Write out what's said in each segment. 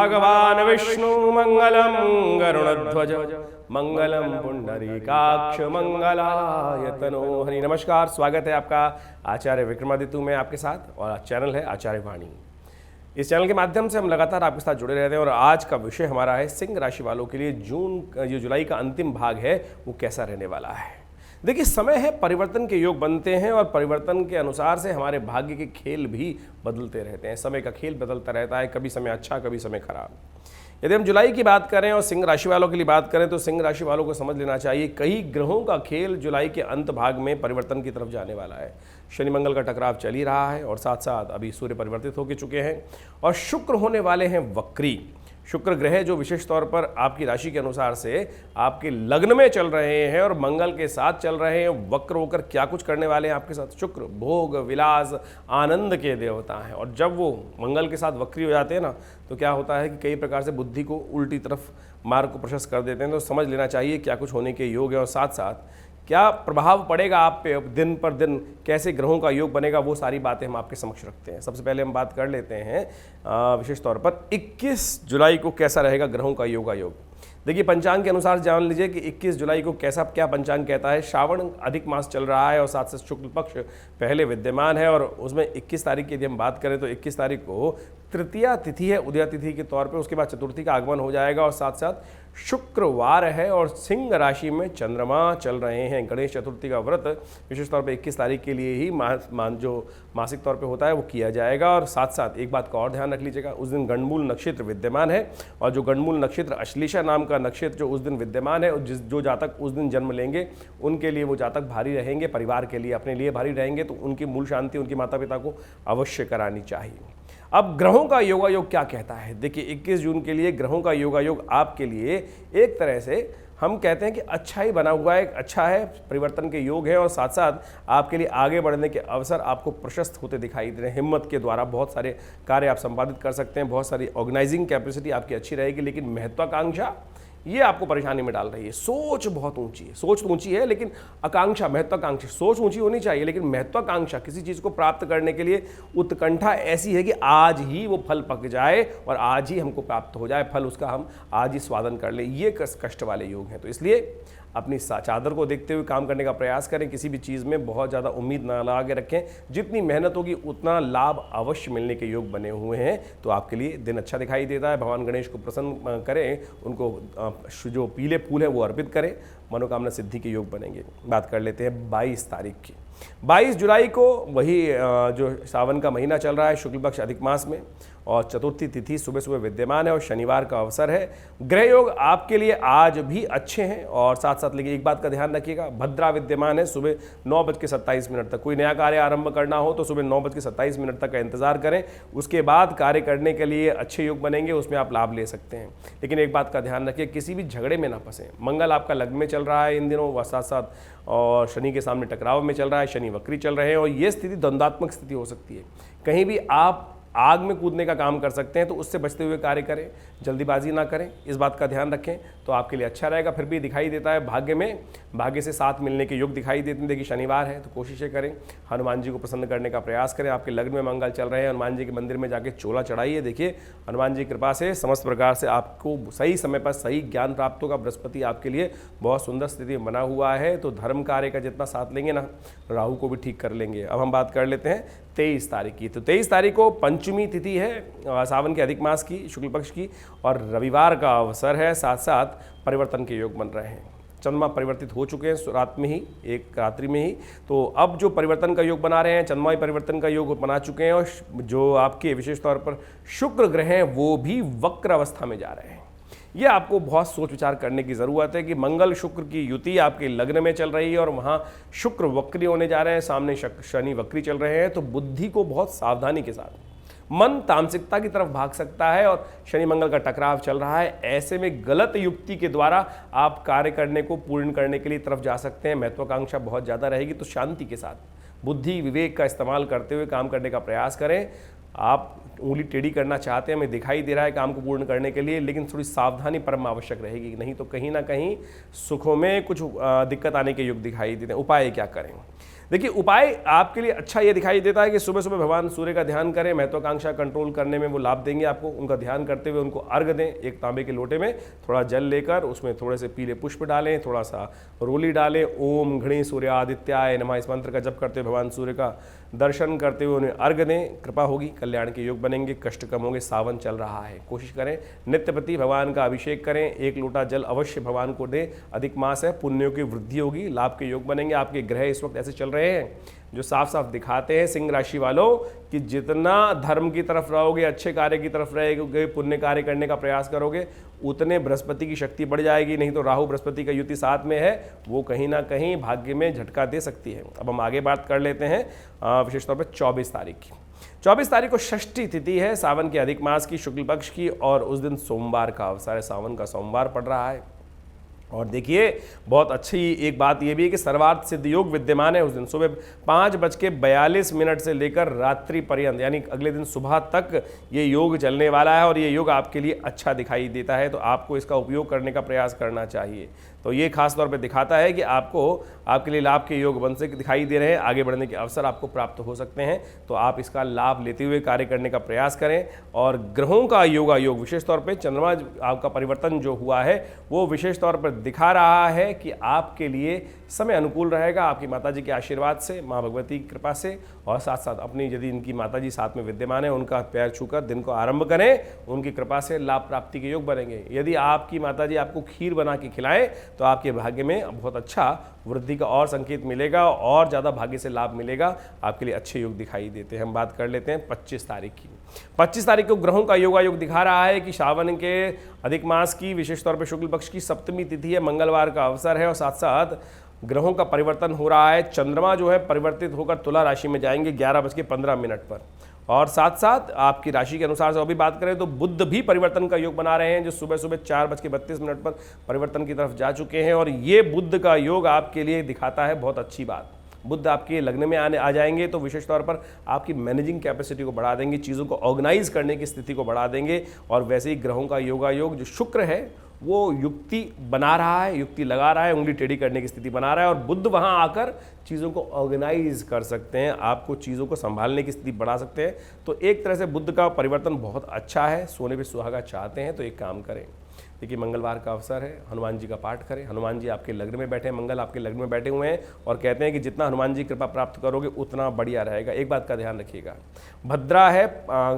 भगवान विष्णु मंगलम गरुड़ध्वज मंगलम पुंडरीकाक्ष मंगलायतनो हरि। नमस्कार, स्वागत है आपका आचार्य विक्रमादित्य में आपके साथ, और चैनल है आचार्य वाणी। इस चैनल के माध्यम से हम लगातार आपके साथ जुड़े रहते हैं और आज का विषय हमारा है सिंह राशि वालों के लिए जुलाई का अंतिम भाग है वो कैसा रहने वाला है। देखिए, समय है, परिवर्तन के योग बनते हैं और परिवर्तन के अनुसार से हमारे भाग्य के खेल भी बदलते रहते हैं। समय का खेल बदलता रहता है, कभी समय अच्छा कभी समय खराब। यदि हम जुलाई की बात करें और सिंह राशि वालों के लिए बात करें तो सिंह राशि वालों को समझ लेना चाहिए कई ग्रहों का खेल जुलाई के अंत भाग में परिवर्तन की तरफ जाने वाला है। शनि मंगल का टकराव चल ही रहा है और साथ साथ अभी सूर्य परिवर्तित होकर चुके हैं और शुक्र होने वाले हैं वक्री। शुक्र ग्रह जो विशेष तौर पर आपकी राशि के अनुसार से आपके लग्न में चल रहे हैं और मंगल के साथ चल रहे हैं, वक्र होकर क्या कुछ करने वाले हैं आपके साथ। शुक्र भोग विलास आनंद के देवता हैं और जब वो मंगल के साथ वक्री हो जाते हैं ना, तो क्या होता है कि कई प्रकार से बुद्धि को उल्टी तरफ मार्ग को प्रशस्त कर देते हैं। तो समझ लेना चाहिए क्या कुछ होने के योग है और साथ साथ क्या प्रभाव पड़ेगा आप पे दिन पर दिन, कैसे ग्रहों का योग बनेगा, वो सारी बातें हम आपके समक्ष रखते हैं। सबसे पहले हम बात कर लेते हैं विशेष तौर पर 21 जुलाई को कैसा रहेगा ग्रहों का योग। देखिए, पंचांग के अनुसार जान लीजिए कि 21 जुलाई को कैसा क्या पंचांग कहता है। श्रावण अधिक मास चल रहा है और साथ साथ शुक्ल पक्ष पहले विद्यमान है और उसमें 21 तारीख की यदि हम बात करें तो 21 तारीख को तृतीया तिथि है, उदया तिथि के तौर पे। उसके बाद चतुर्थी का आगमन हो जाएगा और साथ साथ शुक्रवार है और सिंह राशि में चंद्रमा चल रहे हैं। गणेश चतुर्थी का व्रत विशेष तौर पे 21 तारीख के लिए ही जो मासिक तौर पे होता है वो किया जाएगा। और साथ साथ एक बात का और ध्यान रख लीजिएगा, उस दिन गणमूल नक्षत्र विद्यमान है और जो गणमूल नक्षत्र अश्लेषा नाम का नक्षत्र जो उस दिन विद्यमान है, जो जातक उस दिन जन्म लेंगे उनके लिए वो जातक भारी रहेंगे, परिवार के लिए अपने लिए भारी रहेंगे, तो उनकी मूल शांति उनके माता पिता को अवश्य करानी चाहिए। अब ग्रहों का योगायोग क्या कहता है। देखिए, 21 जून के लिए ग्रहों का योगायोग आपके लिए एक तरह से हम कहते हैं कि अच्छा ही बना हुआ है, अच्छा है, परिवर्तन के योग है और साथ साथ आपके लिए आगे बढ़ने के अवसर आपको प्रशस्त होते दिखाई दे रहे हैं। हिम्मत के द्वारा बहुत सारे कार्य आप संपादित कर सकते हैं, बहुत सारी ऑर्गेनाइजिंग कैपेसिटी आपकी अच्छी रहेगी, लेकिन महत्वाकांक्षा ये आपको परेशानी में डाल रही है। सोच बहुत ऊंची है, सोच तो ऊंची है लेकिन आकांक्षा, महत्वाकांक्षा, सोच ऊंची होनी चाहिए लेकिन महत्वाकांक्षा किसी चीज़ को प्राप्त करने के लिए उत्कंठा ऐसी है कि आज ही वो फल पक जाए और आज ही हमको प्राप्त हो जाए फल, उसका हम आज ही स्वादन कर लें। ये कष्ट वाले योग हैं। तो इसलिए अपनी चादर को देखते हुए काम करने का प्रयास करें। किसी भी चीज़ में बहुत ज़्यादा उम्मीद ना लगा के रखें। जितनी मेहनत होगी उतना लाभ अवश्य मिलने के योग बने हुए हैं। तो आपके लिए दिन अच्छा दिखाई देता है। भगवान गणेश को प्रसन्न करें, उनको जो पीले फूल है वो अर्पित करें, मनोकामना सिद्धि के योग बनेंगे। बात कर लेते हैं 22 तारीख की। 22 जुलाई को वही जो सावन का महीना चल रहा है शुक्ल पक्ष अधिक मास में और चतुर्थी तिथि सुबह सुबह विद्यमान है और शनिवार का अवसर है। ग्रह योग आपके लिए आज भी अच्छे हैं और साथ साथ लेकिन एक बात का ध्यान रखिएगा, भद्रा विद्यमान है सुबह 9:27 तक। कोई नया कार्य आरंभ करना हो तो सुबह 9:27 तक का इंतजार करें, उसके बाद कार्य करने के लिए अच्छे योग बनेंगे, उसमें आप लाभ ले सकते हैं। लेकिन एक बात का ध्यान रखिए, किसी भी झगड़े में ना फंसें। मंगल आपका लग्न में चल रहा है इन दिनों व साथ साथ और शनि के सामने टकराव में चल रहा है, शनि वक्री चल रहे हैं और ये स्थिति द्वंद्वात्मक स्थिति हो सकती है। कहीं भी आप आग में कूदने का काम कर सकते हैं, तो उससे बचते हुए कार्य करें, जल्दीबाजी ना करें, इस बात का ध्यान रखें तो आपके लिए अच्छा रहेगा। फिर भी दिखाई देता है भाग्य से साथ मिलने के योग दिखाई देते हैं। देखिए, शनिवार है तो कोशिशें करें, हनुमान जी को प्रसन्न करने का प्रयास करें। आपके लग्न में मंगल चल रहे हैं, हनुमान जी के मंदिर में जाके चोला चढ़ाइए। देखिए, हनुमान जी की कृपा से समस्त प्रकार से आपको सही समय पर सही ज्ञान प्राप्त होगा। बृहस्पति आपके लिए बहुत सुंदर स्थिति में बना हुआ है, तो धर्म कार्य का जितना साथ लेंगे ना, राहु को भी ठीक कर लेंगे। अब हम बात कर लेते हैं 23 तारीख की। तो 23 तारीख को पंचमी तिथि है सावन के अधिक मास की, शुक्ल पक्ष की, और रविवार का अवसर है। साथ साथ परिवर्तन के योग बन रहे हैं। चंद्रमा परिवर्तित हो चुके हैं रात में ही, एक रात्रि में ही। तो अब जो परिवर्तन का योग बना रहे हैं, चंद्रमा परिवर्तन का योग बना चुके हैं और जो आपके विशेष तौर पर शुक्र ग्रह हैं वो भी वक्र अवस्था में जा रहे हैं। ये आपको बहुत सोच विचार करने की ज़रूरत है कि मंगल शुक्र की युति आपके लग्न में चल रही है और वहाँ शुक्र वक्री होने जा रहे हैं, सामने शनि वक्री चल रहे हैं। तो बुद्धि को बहुत सावधानी के साथ, मन तामसिकता की तरफ भाग सकता है और शनि मंगल का टकराव चल रहा है। ऐसे में गलत युक्ति के द्वारा आप कार्य करने को पूर्ण करने के लिए तरफ जा सकते हैं। महत्वाकांक्षा बहुत ज़्यादा रहेगी, तो शांति के साथ बुद्धि विवेक का इस्तेमाल करते हुए काम करने का प्रयास करें। आप उंगली टेढ़ी करना चाहते हैं, हमें दिखाई दे रहा है काम को पूर्ण करने के लिए, लेकिन थोड़ी सावधानी परम आवश्यक रहेगी, नहीं तो कहीं ना कहीं सुखों में कुछ दिक्कत आने के योग दिखाई देते हैं। उपाय क्या करें। देखिए उपाय आपके लिए अच्छा ये दिखाई देता है कि सुबह सुबह भगवान सूर्य का ध्यान करें, महत्वाकांक्षा कंट्रोल करने में वो लाभ देंगे आपको। उनका ध्यान करते हुए उनको अर्घ दें, एक तांबे के लोटे में थोड़ा जल लेकर उसमें थोड़े से पीले पुष्प डालें, थोड़ा सा रोली डालें, ओम घृणी सूर्यादित्याय नमः इस मंत्र का जप करते हुए भगवान सूर्य का दर्शन करते हुए उन्हें अर्घ दें। कृपा होगी, कल्याण के योग बनेंगे, कष्ट कम होंगे। सावन चल रहा है, कोशिश करें नित्य प्रति भगवान का अभिषेक करें, एक लोटा जल अवश्य भगवान को दें। अधिक मास है, पुण्यों की वृद्धि होगी, लाभ के योग बनेंगे। आपके ग्रह इस वक्त ऐसे चल रहे हैं जो साफ साफ दिखाते हैं सिंह राशि वालों कि जितना धर्म की तरफ रहोगे, अच्छे कार्य की तरफ रहेगे, पुण्य कार्य करने का प्रयास करोगे, उतने बृहस्पति की शक्ति बढ़ जाएगी। नहीं तो राहु बृहस्पति का युति साथ में है, वो कहीं ना कहीं भाग्य में झटका दे सकती है। अब हम आगे बात कर लेते हैं विशेष तौर पर 24 तारीख की। 24 तारीख को षष्ठी तिथि है सावन के अधिक मास की, शुक्ल पक्ष की, और उस दिन सोमवार का अवसर है। सावन का सोमवार पड़ रहा है। और देखिए बहुत अच्छी एक बात यह भी है कि सर्वार्थ सिद्ध योग विद्यमान है उस दिन। सुबह 5:42 से लेकर रात्रि पर्यंत, यानी अगले दिन सुबह तक ये योग चलने वाला है, और ये योग आपके लिए अच्छा दिखाई देता है। तो आपको इसका उपयोग करने का प्रयास करना चाहिए। तो ये खास तौर पे दिखाता है कि आपको आपके लिए लाभ के योग बन से दिखाई दे रहे हैं, आगे बढ़ने के अवसर आपको प्राप्त हो सकते हैं। तो आप इसका लाभ लेते हुए कार्य करने का प्रयास करें। और ग्रहों का योगायोग विशेष तौर पे चंद्रमा आपका परिवर्तन जो हुआ है वो विशेष तौर पर दिखा रहा है कि आपके लिए समय अनुकूल रहेगा, आपकी माताजी के आशीर्वाद से, माँ भगवती की कृपा से, और साथ साथ अपनी यदि इनकी माताजी साथ में विद्यमान है उनका पैर छूकर दिन को आरंभ करें, उनकी कृपा से लाभ प्राप्ति के योग बनेंगे। यदि आपकी माताजी आपको खीर बना के खिलाएं तो आपके भाग्य में बहुत अच्छा वृद्धि का और संकेत मिलेगा, और ज़्यादा भाग्य से लाभ मिलेगा। आपके लिए अच्छे योग दिखाई देते हैं। हम बात कर लेते हैं 25 तारीख की। 25 तारीख को ग्रहों का योगायोग दिखा रहा है कि सावन के अधिक मास की विशेष तौर पर शुक्ल पक्ष की सप्तमी तिथि है, मंगलवार का अवसर है, और साथ साथ ग्रहों का परिवर्तन हो रहा है। चंद्रमा जो है परिवर्तित होकर तुला राशि में जाएंगे 11:15 पर, और साथ साथ आपकी राशि के अनुसार से अभी बात करें तो बुध भी परिवर्तन का योग बना रहे हैं, जो सुबह सुबह 4:32 पर परिवर्तन की तरफ जा चुके हैं। और ये बुध का योग आपके लिए दिखाता है बहुत अच्छी बात। बुध आपके लग्न में आ जाएंगे तो विशेष तौर पर आपकी मैनेजिंग कैपेसिटी को बढ़ा देंगे, चीज़ों को ऑर्गेनाइज करने की स्थिति को बढ़ा देंगे। और वैसे ही ग्रहों का योगायोग जो शुक्र है वो युक्ति बना रहा है, युक्ति लगा रहा है, उंगली टेढ़ी करने की स्थिति बना रहा है, और बुध वहां आकर चीज़ों को ऑर्गेनाइज कर सकते हैं, आपको चीज़ों को संभालने की स्थिति बढ़ा सकते हैं। तो एक तरह से बुध का परिवर्तन बहुत अच्छा है। सोने पे सुहागा चाहते हैं तो एक काम करें, देखिए मंगलवार का अवसर है, हनुमान जी का पाठ करें। हनुमान जी आपके लग्न में बैठे हैं, मंगल आपके लग्न में बैठे हुए हैं, और कहते हैं कि जितना हनुमान जी कृपा प्राप्त करोगे उतना बढ़िया रहेगा। एक बात का ध्यान रखिएगा, भद्रा है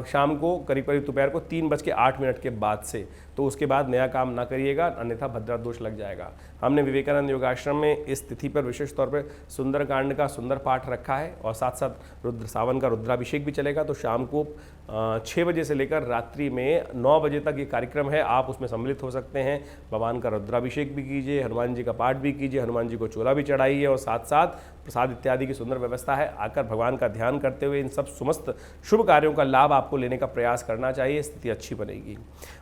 शाम को करीब करीब दोपहर को 3:08 के बाद से, तो उसके बाद नया काम ना करिएगा, अन्यथा भद्रा दोष लग जाएगा। हमने विवेकानंद योगाश्रम में इस तिथि पर विशेष तौर पर सुंदरकांड का सुंदर पाठ रखा है, और साथ साथ रुद्र सावन का रुद्राभिषेक भी चलेगा। तो शाम को 6 बजे से लेकर रात्रि में 9 बजे तक ये कार्यक्रम है, आप उसमें सम्मिलित हो सकते हैं। भगवान का रुद्राभिषेक भी कीजिए, हनुमान जी का पाठ भी कीजिए, हनुमान जी को चोला भी चढ़ाइए, और साथ साथ प्रसाद इत्यादि की सुंदर व्यवस्था है। आकर भगवान का ध्यान करते हुए इन सब समस्त शुभ कार्यों का लाभ आपको लेने का प्रयास करना चाहिए, स्थिति अच्छी बनेगी।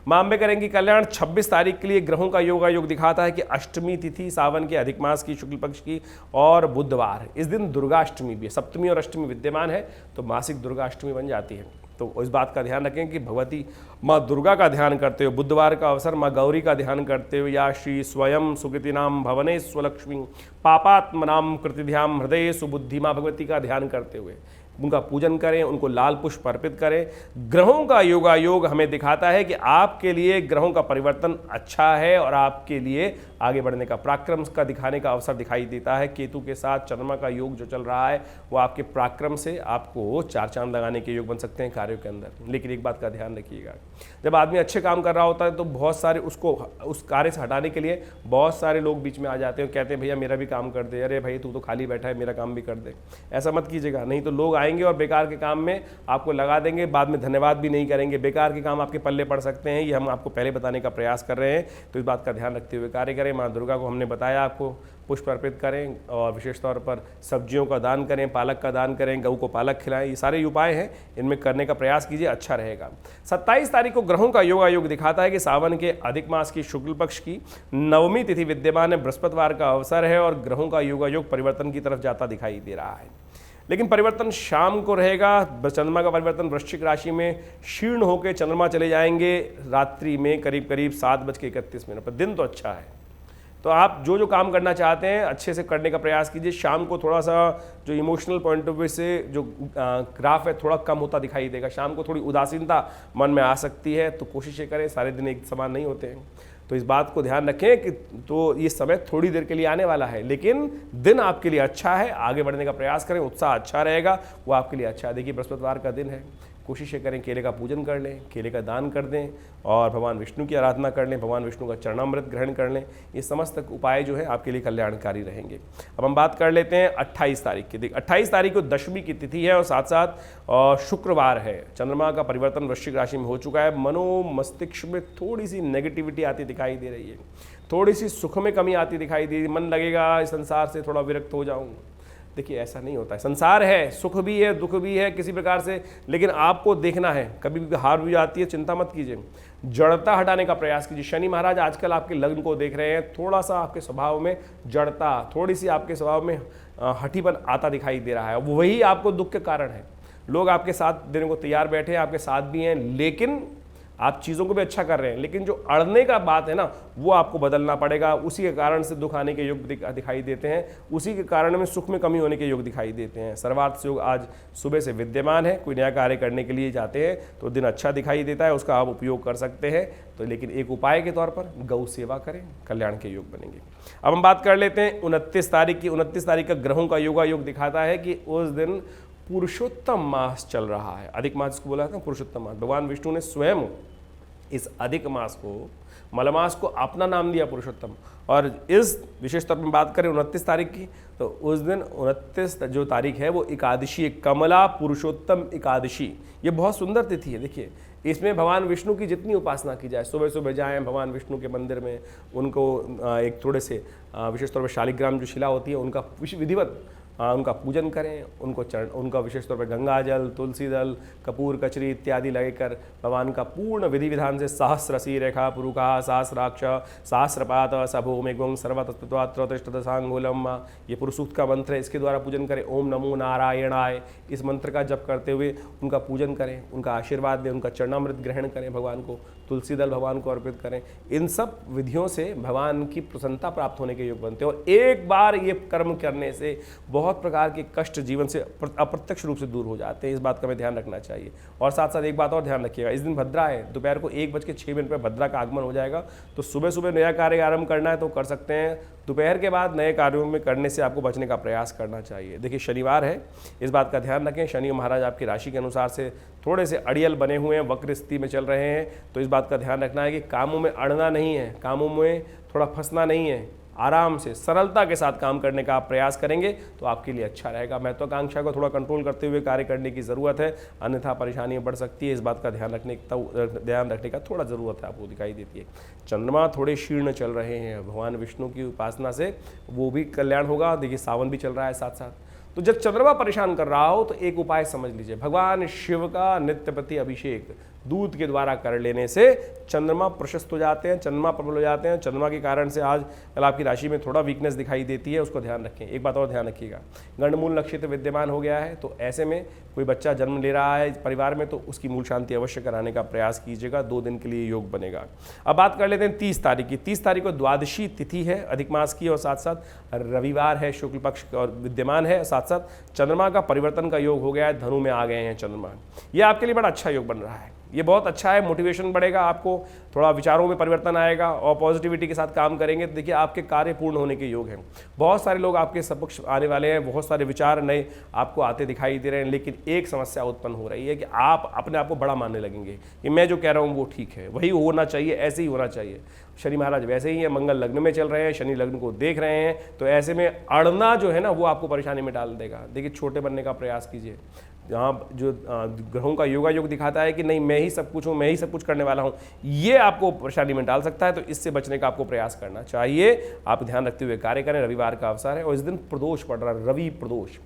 मां अम्बे करेंगी कल्याण। 26 तारीख के लिए ग्रहों का योगायोग दिखाता है कि अष्टमी तिथि सावन के अधिक मास की शुक्ल पक्ष की, और बुधवार, इस दिन दुर्गाष्टमी भी है। सप्तमी और अष्टमी विद्यमान है तो मासिक दुर्गाष्टमी बन जाती है। तो इस बात का ध्यान रखें कि भगवती माँ दुर्गा का ध्यान करते हुए, बुधवार का अवसर माँ गौरी का ध्यान करते हुए, या श्री स्वयं सुकृतिनाम भवने स्वलक्ष्मी पापात्मनाम कृतिध्याम हृदय सुबुद्धि माँ भगवती का ध्यान करते हुए उनका पूजन करें, उनको लाल पुष्प अर्पित करें। ग्रहों का योगायोग हमें दिखाता है कि आपके लिए ग्रहों का परिवर्तन अच्छा है, और आपके लिए आगे बढ़ने का पराक्रम का दिखाने का अवसर दिखाई देता है। केतु के साथ चंद्रमा का योग जो चल रहा है वो आपके पराक्रम से आपको 4 चांद लगाने के योग बन सकते हैं कार्यों के अंदर। लेकिन एक बात का ध्यान रखिएगा, जब आदमी अच्छे काम कर रहा होता है तो बहुत सारे उसको उस कार्य से हटाने के लिए बहुत सारे लोग बीच में आ जाते हैं, कहते हैं भैया मेरा भी काम कर दे, अरे भाई तू तो खाली बैठा है मेरा काम भी कर दे। ऐसा मत कीजिएगा, नहीं तो लोग आएंगे और बेकार के काम में आपको लगा देंगे, बाद में धन्यवाद भी नहीं करेंगे, बेकार के काम आपके पल्ले पड़ सकते हैं। ये हम आपको पहले बताने का प्रयास कर रहे हैं, तो इस बात का ध्यान रखते हुए कार्य करें। माँ दुर्गा को हमने बताया आपको पुष्प अर्पित करें, और विशेष तौर पर सब्जियों का दान करें, पालक का दान करें, गऊ को पालक खिलाएं। ये सारे उपाय हैं, इनमें करने का प्रयास कीजिए, अच्छा रहेगा। 27 तारीख को ग्रहों का योगायोग दिखाता है कि सावन के अधिक मास की शुक्ल पक्ष की नवमी तिथि विद्यमान है, बृहस्पतिवार का अवसर है, और ग्रहों का योगायोग परिवर्तन की तरफ जाता दिखाई दे रहा है। लेकिन परिवर्तन शाम को रहेगा। चंद्रमा का परिवर्तन वृश्चिक राशि में क्षीण होकर चंद्रमा चले जाएंगे रात्रि में करीब करीब 7:31 पर। दिन तो अच्छा है, तो आप जो जो काम करना चाहते हैं अच्छे से करने का प्रयास कीजिए। शाम को थोड़ा सा जो इमोशनल पॉइंट ऑफ व्यू से जो ग्राफ है थोड़ा कम होता दिखाई देगा, शाम को थोड़ी उदासीनता मन में आ सकती है, तो कोशिशें करें, सारे दिन एक समान नहीं होते हैं, तो इस बात को ध्यान रखें कि तो ये समय थोड़ी देर के लिए आने वाला है, लेकिन दिन आपके लिए अच्छा है, आगे बढ़ने का प्रयास करें, उत्साह अच्छा रहेगा, वो आपके लिए अच्छा है। देखिए बृहस्पतिवार का दिन है, कोशिशें करें केले का पूजन कर लें, केले का दान कर दें और भगवान विष्णु की आराधना कर लें, भगवान विष्णु का चरणामृत ग्रहण कर लें। ये समस्त उपाय जो है आपके लिए कल्याणकारी रहेंगे। अब हम बात कर लेते हैं 28 तारीख की। देखिए 28 तारीख को दशमी की तिथि है और साथ साथ शुक्रवार है। चंद्रमा का परिवर्तन वृश्चिक राशि में हो चुका है। मनो मस्तिष्क में थोड़ी सी नेगेटिविटी आती दिखाई दे रही है, थोड़ी सी सुख में कमी आती दिखाई दे रही है, मन लगेगा इस संसार से थोड़ा विरक्त हो जाऊँ। देखिए ऐसा नहीं होता है, संसार है, सुख भी है दुख भी है किसी प्रकार से, लेकिन आपको देखना है, कभी भी हार भी आती है, चिंता मत कीजिए, जड़ता हटाने का प्रयास कीजिए। शनि महाराज आजकल आपके लग्न को देख रहे हैं, थोड़ा सा आपके स्वभाव में जड़ता, थोड़ी सी आपके स्वभाव में हठीपन आता दिखाई दे रहा है, वही आपको दुख के कारण है। लोग आपके साथ देने को तैयार बैठे हैं, आपके साथ भी हैं, लेकिन आप चीज़ों को भी अच्छा कर रहे हैं, लेकिन जो अड़ने का बात है ना वो आपको बदलना पड़ेगा। उसी के कारण से दुख आने के योग दिखाई देते हैं, उसी के कारण में सुख में कमी होने के योग दिखाई देते हैं। सर्वार्थ योग आज सुबह से विद्यमान है, कोई नया कार्य करने के लिए जाते हैं तो दिन अच्छा दिखाई देता है, उसका आप उपयोग कर सकते हैं। तो लेकिन एक उपाय के तौर पर गौ सेवा करें, कल्याण के योग बनेंगे। अब हम बात कर लेते हैं 29 तारीख की। 29 तारीख का ग्रहों का योगा योग दिखाता है कि उस दिन पुरुषोत्तम मास चल रहा है। अधिक मास को बोला था पुरुषोत्तम मास, भगवान विष्णु ने स्वयं इस अधिक मास को, मलमास को अपना नाम दिया पुरुषोत्तम। और इस विशेष तौर पर बात करें 29 तारीख की, तो उस दिन 29 जो तारीख है वो एकादशी, कमला पुरुषोत्तम एकादशी, ये बहुत सुंदर तिथि है। देखिए इसमें भगवान विष्णु की जितनी उपासना की जाए, सुबह सुबह जाएं भगवान विष्णु के मंदिर में, उनको एक थोड़े से विशेष तौर पर शालिग्राम जो शिला होती है उनका विधिवत उनका पूजन करें, उनका विशेष तौर पर गंगा जल, तुलसी दल, कपूर कचरी इत्यादि लगेकर भगवान का पूर्ण विधि विधान से सहस्रसी रेखा पुरुखा सहस्राक्ष सहस्रपात सभूमिगुं सर्वतत्त्वात्रतिष्ठदशांगुलम, ये पुरुष सूक्त का मंत्र है, इसके द्वारा पूजन करें। ओम नमो नारायणाय, इस मंत्र का जप करते हुए उनका पूजन करें, उनका आशीर्वाद दें, उनका चरणामृत ग्रहण करें, भगवान को तुलसी दल भगवान को अर्पित करें। इन सब विधियों से भगवान की प्रसन्नता प्राप्त होने के योग बनते हैं और एक बार ये कर्म करने से बहुत प्रकार के कष्ट जीवन से अप्रत्यक्ष रूप से दूर हो जाते हैं। इस बात का हमें ध्यान रखना चाहिए। और साथ साथ एक बात और ध्यान रखिएगा, इस दिन भद्रा है, दोपहर को 1:06 पर भद्रा का आगमन हो जाएगा, तो सुबह सुबह नया कार्य आरंभ करना है तो कर सकते हैं, दोपहर के बाद नए कार्यों में करने से आपको बचने का प्रयास करना चाहिए। देखिए शनिवार है, इस बात का ध्यान रखें, शनि महाराज आपकी राशि के अनुसार से थोड़े से अड़ियल बने हुए हैं, वक्र स्थिति में चल रहे हैं, तो इस बात का ध्यान रखना है कि कामों में अड़ना नहीं है, कामों में थोड़ा फंसना नहीं है, आराम से सरलता के साथ काम करने का आप प्रयास करेंगे तो आपके लिए अच्छा रहेगा। महत्वाकांक्षा को थोड़ा कंट्रोल करते हुए कार्य करने की ज़रूरत है, अन्यथा परेशानियां बढ़ सकती है। इस बात का ध्यान रखने का थोड़ा ज़रूरत है, आपको दिखाई देती है। चंद्रमा थोड़े शीर्ण चल रहे हैं, भगवान विष्णु की उपासना से वो भी कल्याण होगा। देखिए सावन भी चल रहा है साथ साथ, तो जब चंद्रमा परेशान कर रहा हो तो एक उपाय समझ लीजिए, भगवान शिव का नित्य प्रति अभिषेक दूध के द्वारा कर लेने से चंद्रमा प्रशस्त हो जाते हैं, चंद्रमा प्रबल हो जाते हैं। चंद्रमा के कारण से आज कल आपकी राशि में थोड़ा वीकनेस दिखाई देती है, उसको ध्यान रखें। एक बात और ध्यान रखिएगा, गंडमूल नक्षत्र विद्यमान हो गया है, तो ऐसे में कोई बच्चा जन्म ले रहा है परिवार में तो उसकी मूल शांति अवश्य कराने का प्रयास कीजिएगा, 2 दिन के लिए योग बनेगा। अब बात कर लेते हैं 30 तारीख की। 30 तारीख को द्वादशी तिथि है अधिक मास की और साथ साथ रविवार है, शुक्ल पक्ष और विद्यमान है, साथ साथ चंद्रमा का परिवर्तन का योग हो गया है, धनु में आ गए हैं चंद्रमा। ये आपके लिए बड़ा अच्छा योग बन रहा है, ये बहुत अच्छा है, मोटिवेशन बढ़ेगा, आपको थोड़ा विचारों में परिवर्तन आएगा और पॉजिटिविटी के साथ काम करेंगे तो देखिए आपके कार्य पूर्ण होने के योग हैं। बहुत सारे लोग आपके समक्ष आने वाले हैं, बहुत सारे विचार नए आपको आते दिखाई दे रहे हैं, लेकिन एक समस्या उत्पन्न हो रही है कि आप अपने आप को बड़ा मानने लगेंगे कि मैं जो कह रहा हूँ वो ठीक है, वही होना चाहिए, ऐसे ही होना चाहिए। शनि महाराज वैसे ही है, मंगल लग्न में चल रहे हैं, शनि लग्न को देख रहे हैं, तो ऐसे में अड़ना जो है ना वो आपको परेशानी में डाल देगा। देखिए छोटे बनने का प्रयास कीजिए, जहाँ जो ग्रहों का योगा योग दिखाता है कि नहीं मैं ही सब कुछ हूँ, मैं ही सब कुछ करने वाला हूँ, ये आपको परेशानी में डाल सकता है, तो इससे बचने का आपको प्रयास करना चाहिए। आप ध्यान रखते हुए कार्य करें। रविवार का अवसर है और इस दिन प्रदोष पड़ रहा है, रवि प्रदोष।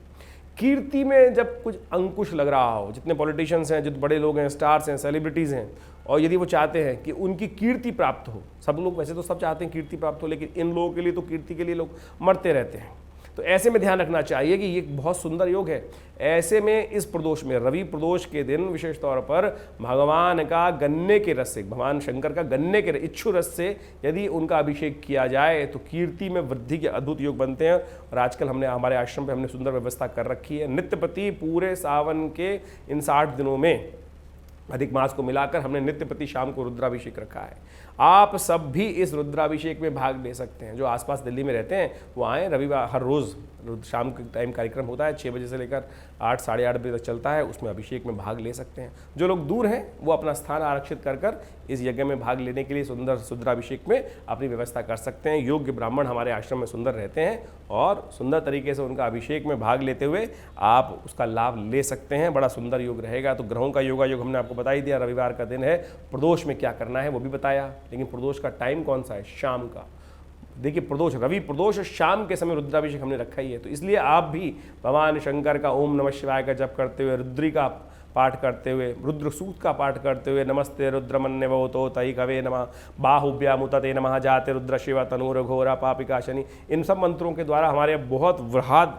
कीर्ति में जब कुछ अंकुश लग रहा हो, जितने पॉलिटिशियंस हैं, जो बड़े लोग हैं, स्टार्स हैं, सेलिब्रिटीज़ हैं, और यदि वो चाहते हैं कि उनकी कीर्ति प्राप्त हो, सब लोग वैसे तो सब चाहते हैं कीर्ति प्राप्त हो, लेकिन इन लोगों के लिए तो कीर्ति के लिए लोग मरते रहते हैं, तो ऐसे में ध्यान रखना चाहिए कि ये बहुत सुंदर योग है। ऐसे में इस प्रदोष में, रवि प्रदोष के दिन विशेष तौर पर भगवान का गन्ने के रस से, भगवान शंकर का गन्ने के इच्छु रस से यदि उनका अभिषेक किया जाए तो कीर्ति में वृद्धि के अद्भुत योग बनते हैं। और आजकल हमने हमारे आश्रम पे हमने सुंदर व्यवस्था कर रखी है। नित्य प्रति पूरे सावन के इन 60 दिनों में अधिक मास को मिलाकर हमने नित्य प्रति शाम को रुद्राभिषेक रखा है। आप सब भी इस रुद्राभिषेक में भाग ले सकते हैं। जो आसपास दिल्ली में रहते हैं वो आएँ, रविवार हर रोज़ शाम के टाइम कार्यक्रम होता है, 6 बजे से लेकर 8 साढ़े 8 बजे तक चलता है। उसमें अभिषेक में भाग ले सकते हैं। जो लोग दूर हैं वो अपना स्थान आरक्षित कर इस यज्ञ में भाग लेने के लिए सुंदर रुद्राभिषेक में अपनी व्यवस्था कर सकते हैं। योग्य ब्राह्मण हमारे आश्रम में सुंदर रहते हैं और सुंदर तरीके से उनका अभिषेक में भाग लेते हुए आप उसका लाभ ले सकते हैं। बड़ा सुंदर योग रहेगा। तो ग्रहों का योगा योग हमने आपको बता ही दिया। रविवार का दिन है, प्रदोष में क्या करना है वो भी बताया, लेकिन प्रदोष का टाइम कौन सा है? शाम का। देखिए प्रदोष, रवि प्रदोष शाम के समय रुद्राभिषेक हमने रखा ही है। तो इसलिए आप भी भगवान शंकर का ओम नमः शिवाय का जप करते हुए, रुद्री का पाठ करते हुए, रुद्र सूक्त का पाठ करते हुए, नमस्ते रुद्रमन्यवतो तई कवे नमः, बाहुभ्यामुतते नमः, जाते रुद्र शिव तनूर घोरा पापिका शनि, इन सब मंत्रों के द्वारा हमारे बहुत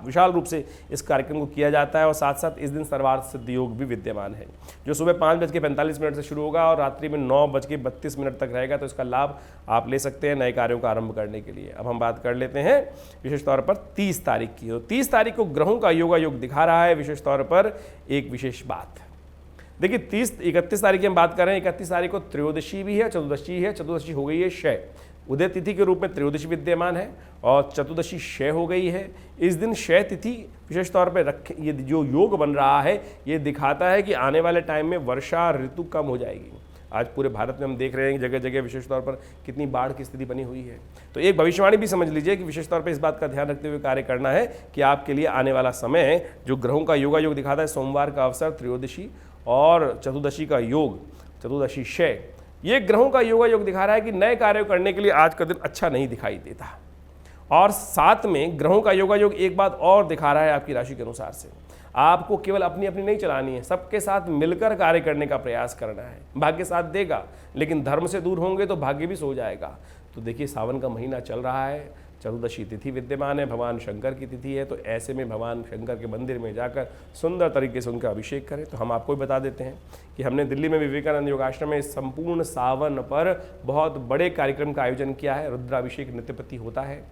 विशाल रूप से इस कार्यक्रम को किया जाता है। और साथ साथ इस दिन सर्वार्थ सिद्ध योग भी विद्यमान है, जो सुबह 5:45 से शुरू होगा और रात्रि में 9:32 तक रहेगा। तो इसका लाभ आप ले सकते हैं नए कार्यों का आरंभ करने के लिए। अब हम बात कर लेते हैं विशेष तौर पर 30 तारीख की। तो 30 तारीख को ग्रहों का योगा योग दिखा रहा है विशेष तौर पर एक विशेष बात। देखिए 31 तारीख की हम बात कर रहे हैं। 31 तारीख को त्रयोदशी भी है, चतुर्दशी है। चतुर्दशी हो गई है क्षय, उदय तिथि के रूप में त्रयोदशी विद्यमान है और चतुर्दशी क्षय हो गई है। इस दिन क्षय तिथि विशेष तौर पर रखे, ये जो योग बन रहा है ये दिखाता है कि आने वाले टाइम में वर्षा ऋतु कम हो जाएगी। आज पूरे भारत में हम देख रहे हैं जगह जगह विशेष तौर पर कितनी बाढ़ की स्थिति बनी हुई है। तो एक भविष्यवाणी भी समझ लीजिए कि विशेष तौर पर इस बात का ध्यान रखते हुए कार्य करना है कि आपके लिए आने वाला समय जो ग्रहों का योगा योग दिखाता है, सोमवार का अवसर, त्रयोदशी और चतुर्दशी का योग, चतुर्दशी क्षय, ये ग्रहों का योगा योग दिखा रहा है कि नए कार्य करने के लिए आज का दिन अच्छा नहीं दिखाई देता। और साथ में ग्रहों का योगा योग एक बात और दिखा रहा है आपकी राशि के अनुसार से, आपको केवल अपनी अपनी नहीं चलानी है, सबके साथ मिलकर कार्य करने का प्रयास करना है। भाग्य साथ देगा, लेकिन धर्म से दूर होंगे तो भाग्य भी सो जाएगा। तो देखिए सावन का महीना चल रहा है, चतुर्दशी तिथि विद्यमान है, भगवान शंकर की तिथि है। तो ऐसे में भगवान शंकर के मंदिर में जाकर सुंदर तरीके से उनका अभिषेक करें। तो हम आपको भी बता देते हैं कि हमने दिल्ली में विवेकानंद योगाश्रम में संपूर्ण सावन पर बहुत बड़े कार्यक्रम का आयोजन किया है। रुद्राभिषेक नित्यप्रति होता है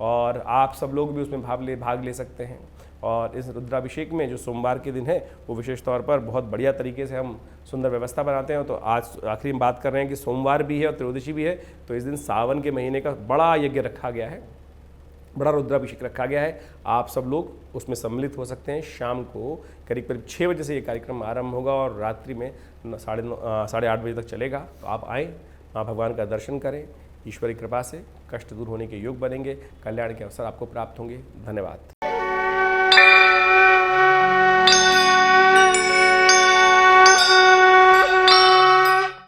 और आप सब लोग भी उसमें भाग ले सकते हैं। और इस रुद्राभिषेक में जो सोमवार के दिन है वो विशेष तौर पर बहुत बढ़िया तरीके से हम सुंदर व्यवस्था बनाते हैं। तो आज आखिरी में बात कर रहे हैं कि सोमवार भी है और त्रयोदशी भी है। तो इस दिन सावन के महीने का बड़ा यज्ञ रखा गया है, बड़ा रुद्राभिषेक रखा गया है। आप सब लोग उसमें सम्मिलित हो सकते हैं। शाम को करीब करीब 6 बजे से ये कार्यक्रम आरंभ होगा और रात्रि में 7:30 8 बजे तक चलेगा। तो आप आएँ, माँ भगवान का दर्शन करें। ईश्वर की कृपा से कष्ट दूर होने के योग बनेंगे, कल्याण के अवसर आपको प्राप्त होंगे। धन्यवाद।